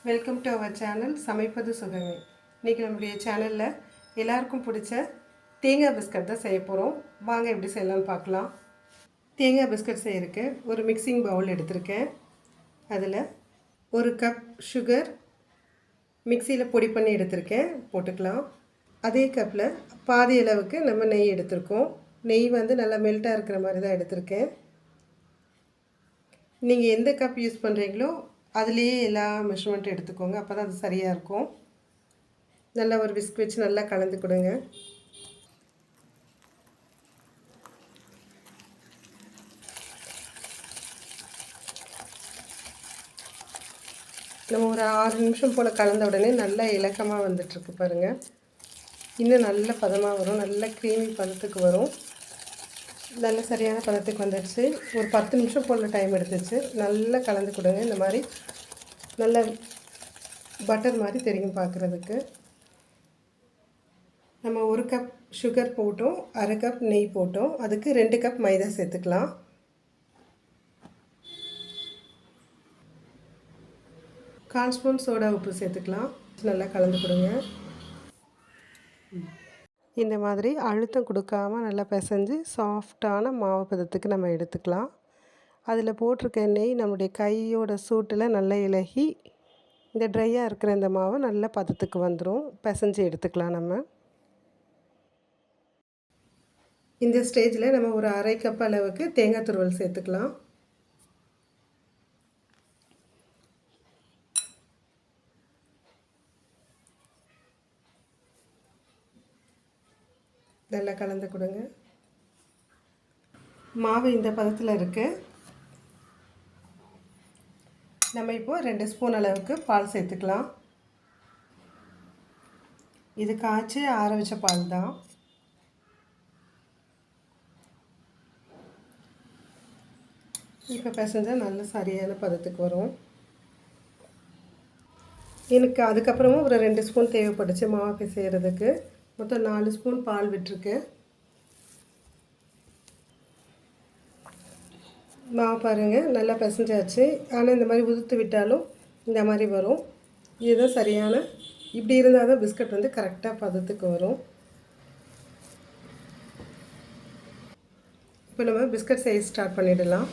Welcome to our channel சமைப்பது சுகமே. இன்றைக்கி நம்முடைய சேனலில் எல்லாருக்கும் பிடிச்ச தேங்காய் பிஸ்கட் தான் செய்ய போகிறோம். வாங்க எப்படி செய்யலாம்னு பார்க்கலாம். தேங்காய் பிஸ்கட் செய்யறதுக்கு ஒரு மிக்சிங் பவுல் எடுத்திருக்கேன். அதில் ஒரு கப் சுகர் மிக்சியில் பொடி பண்ணி எடுத்திருக்கேன், போட்டுக்கலாம். அதே கப்பில் பாதி அளவுக்கு நம்ம நெய் எடுத்திருக்கோம். நெய் வந்து நல்லா மெல்ட்டாக இருக்கிற மாதிரி தான் எடுத்திருக்கேன். நீங்கள் எந்த கப் யூஸ் பண்ணுறீங்களோ அதுலேயே எல்லா மெஷர்மெண்ட்டும் எடுத்துக்கோங்க, அப்போ தான் அது சரியாக இருக்கும். நல்லா ஒரு விஸ்க் வச்சு நல்லா கலந்து கொடுங்க. நம்ம ஒரு 6 நிமிஷம் போல் கலந்த உடனே நல்லா இலக்கமாக வந்துட்டுருக்கு பாருங்கள். இன்னும் நல்ல பதமாக வரும், நல்ல க்ரீமி பதத்துக்கு வரும். நல்ல சரியான பதத்துக்கு வந்துடுச்சு. ஒரு 10 நிமிஷம் போல் டைம் எடுத்துச்சு. நல்லா கலந்து கொடுங்க. இந்த மாதிரி நல்ல பட்டர் மாதிரி தெரியும் பார்க்குறதுக்கு. நம்ம 1 கப் சுகர் போட்டோம், 1/2 கப் நெய் போட்டோம். அதுக்கு 2 கப் மைதா சேர்த்துக்கலாம். கால் ஸ்பூன் சோடா உப்பு சேர்த்துக்கலாம். நல்லா கலந்து கொடுங்க. இந்த மாதிரி அழுத்தம் கொடுக்காமல் நல்லா பிசைஞ்சு சாஃப்டான மாவு பதத்துக்கு நம்ம எடுத்துக்கலாம். அதில் போட்டிருக்க நெய் நம்முடைய கையோட சூட்டில் நல்லா இலகி இந்த ட்ரையாக இருக்கிற இந்த மாவு நல்ல பதத்துக்கு வந்துடும். பிசைஞ்சு எடுத்துக்கலாம். நம்ம இந்த ஸ்டேஜில் நம்ம ஒரு 1/2 கப் அளவுக்கு தேங்காய் துருவல் சேர்த்துக்கலாம். நல்லா கலந்து கொடுங்க. மாவு இந்த பதத்தில் இருக்குது. நம்ம இப்போது 2 ஸ்பூன் அளவுக்கு பால் சேர்த்துக்கலாம். இது காய்ச்சி ஆற வச்ச பால் தான். இப்போ பிசைஞ்சால் நல்ல சரியான பதத்துக்கு வரும். எனக்கு அதுக்கப்புறமும் ஒரு 2 ஸ்பூன் தேவைப்பட்டுச்சு மாவு பிசைகிறதுக்கு. மொத்தம் 4 ஸ்பூன் பால் விட்டுருக்கு. மாவு பாருங்கள் நல்லா பிசைஞ்சாச்சு. ஆனால் இந்த மாதிரி உதுத்து விட்டாலும் இந்த மாதிரி வரும். இதுதான் சரியான, இப்படி இருந்தால் தான் பிஸ்கட் வந்து கரெக்டாக பதத்துக்கு வரும். இப்போ நம்ம பிஸ்கட் செய்ய ஸ்டார்ட் பண்ணிடலாம்.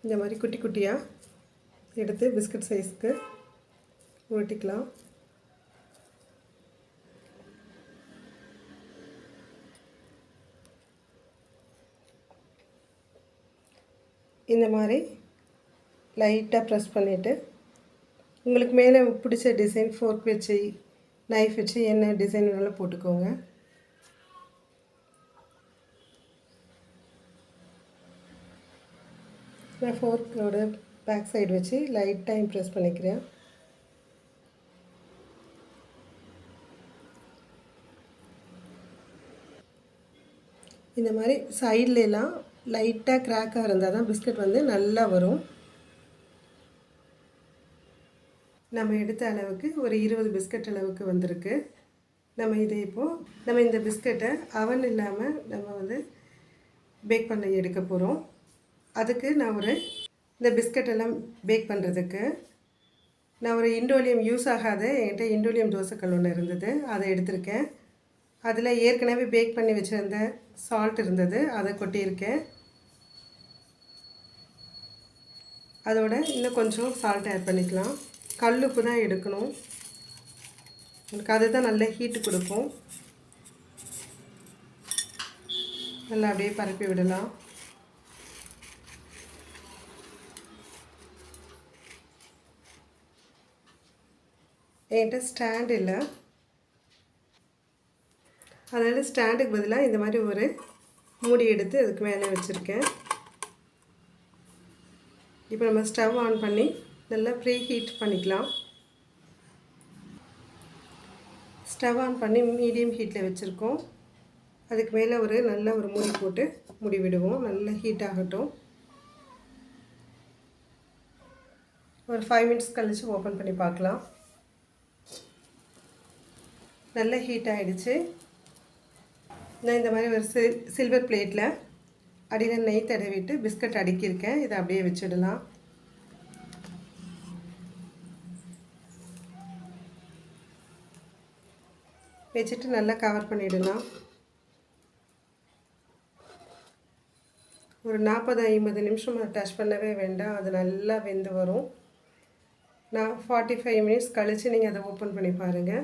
இந்த மாதிரி குட்டி குட்டியாக எடுத்து பிஸ்கட் சைஸ்க்கு உருட்டிக்கலாம். இந்த மாதிரி லைட்டாக ப்ரெஸ் பண்ணிவிட்டு உங்களுக்கு மேலே பிடிச்ச டிசைன் ஃபோர்க் வச்சு நைஃப் வச்சு என்ன டிசைன் வேணாலும் போட்டுக்கோங்க. நான் ஃபோர்க்கோட பேக் சைடு வச்சு லைட்டாக இம்ப்ரெஸ் பண்ணிக்கிறேன். இந்த மாதிரி சைட்லலாம் லைட்டாக கிராக்காக இருந்தால் தான் பிஸ்கட் வந்து நல்லா வரும். நம்ம எடுத்த அளவுக்கு ஒரு 20 பிஸ்கட் அளவுக்கு வந்திருக்கு. நம்ம இதை இப்போது இந்த பிஸ்கட்டை அவன் இல்லாமல் நம்ம வந்து பேக் பண்ண எடுக்க போகிறோம். அதுக்கு நான் இந்த பிஸ்கட்டெல்லாம் பேக் பண்ணுறதுக்கு நான் ஒரு இண்டோலியம் யூஸ் ஆகாத என்கிட்ட இண்டோலியம் தோசைக்கல் ஒன்று இருந்தது, அதை எடுத்திருக்கேன். அதில் ஏற்கனவே பேக் பண்ணி வச்சுருந்த சால்ட் இருந்தது, அதை கொட்டியிருக்கேன். அதோட இன்னும் கொஞ்சம் சால்ட் ஆட் பண்ணிக்கலாம். கல்லுப்பு தான் எடுக்கணும், எனக்கு அதுதான் நல்ல ஹீட்டு கொடுக்கும். நல்லா அப்படியே பரப்பி விடலாம். என்கிட்ட ஸ்டாண்ட் இல்லை, அதனால் ஸ்டாண்டுக்கு பதிலாக இந்த மாதிரி ஒரு மூடி எடுத்து அதுக்கு மேலே வச்சுருக்கேன். இப்போ நம்ம ஸ்டவ் ஆன் பண்ணி நல்லா ப்ரீ ஹீட் பண்ணிக்கலாம். ஸ்டவ் ஆன் பண்ணி மீடியம் ஹீட்டில் வச்சுருக்கோம். அதுக்கு மேலே நல்ல ஒரு மூடி போட்டு மூடி விடுவோம். நல்லா ஹீட் ஆகட்டும். ஒரு 5 மினிட்ஸ் கழித்து ஓப்பன் பண்ணி பார்க்கலாம். நல்ல ஹீட் ஆகிடுச்சு. நான் இந்த மாதிரி ஒரு சில்வர் பிளேட்டில் அடியில் நெய் தடவிட்டு பிஸ்கட் அடுக்கியிருக்கேன். இதை அப்படியே வச்சிடலாம். வச்சுட்டு நல்லா கவர் பண்ணிடலாம். ஒரு 40-50 நிமிஷம் டச் பண்ணவே வேண்டாம். அது நல்லா வெந்து வரும். நான் 45 மினிட்ஸ் கழித்து நீங்கள் அதை ஓப்பன் பண்ணி பாருங்கள்.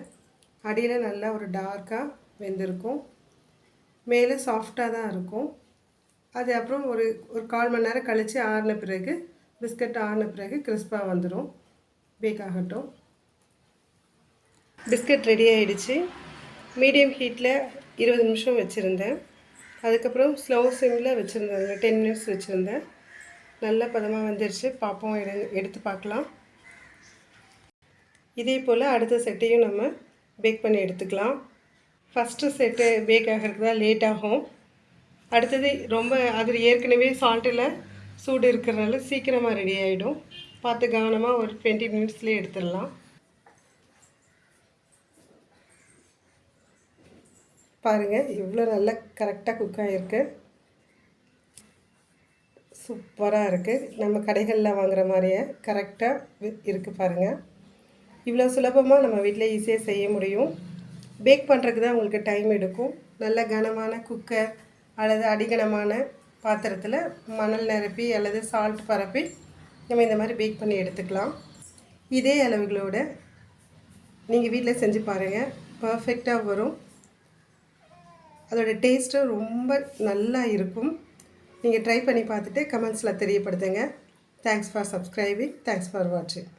அடியில் நல்லா ஒரு டார்க்காக வெந்திருக்கும், மேலே சாஃப்டாக தான் இருக்கும். அது அப்புறம் ஒரு 1/4 மணி நேரம் கழித்து ஆறின பிறகு, பிஸ்கட் ஆறின பிறகு கிறிஸ்பாக வந்துடும். பேக் ஆகட்டும். பிஸ்கட் ரெடி ஆகிடுச்சு. மீடியம் ஹீட்டில் 20 நிமிஷம் வச்சுருந்தேன். அதுக்கப்புறம் ஸ்லோ சிம்மில் வச்சுருந்தேன். 10 மினிட்ஸ் வச்சுருந்தேன். நல்ல பதமாக வந்துடுச்சு. பார்ப்போம், எடுத்து பார்க்கலாம். இதே போல் அடுத்த செட்டையும் நம்ம பேக் பண்ணி எடுத்துக்கலாம். ஃபஸ்ட்டு செட்டு பேக் ஆகிறதுக்கு தான் லேட் ஆகும். அடுத்தது ரொம்ப அதில் ஏற்கனவே சால்ட்டில் சூடு இருக்கிறனால சீக்கிரமாக ரெடி ஆகிடும். பார்த்து கவனமாக ஒரு 20 மினிட்ஸ்லேயே எடுத்துடலாம். பாருங்கள், இவ்வளோ நல்லா கரெக்டாக குக் ஆகிருக்கு. சூப்பராக இருக்குது. நம்ம கடைகளில் வாங்குகிற மாதிரியே கரெக்டாக இருக்குது பாருங்கள். இவ்வளோ சுலபமாக நம்ம வீட்டில் ஈஸியாக செய்ய முடியும். பேக் பண்ணுறதுக்கு தான் உங்களுக்கு டைம் எடுக்கும். நல்ல கனமான குக்கர் அல்லது அடிகனமான பாத்திரத்தில் மணல் நிரப்பி அல்லது சால்ட் பரப்பி நம்ம இந்த மாதிரி பேக் பண்ணி எடுத்துக்கலாம். இதே அளவுகளோடு நீங்கள் வீட்டில் செஞ்சு பாருங்கள். பர்ஃபெக்டாக வரும். அதோட டேஸ்ட்டும் ரொம்ப நல்லா இருக்கும். நீங்கள் ட்ரை பண்ணி பார்த்துட்டு கமெண்ட்ஸில் தெரியப்படுத்துங்க. Thanks for subscribing. Thanks for வாட்சிங்.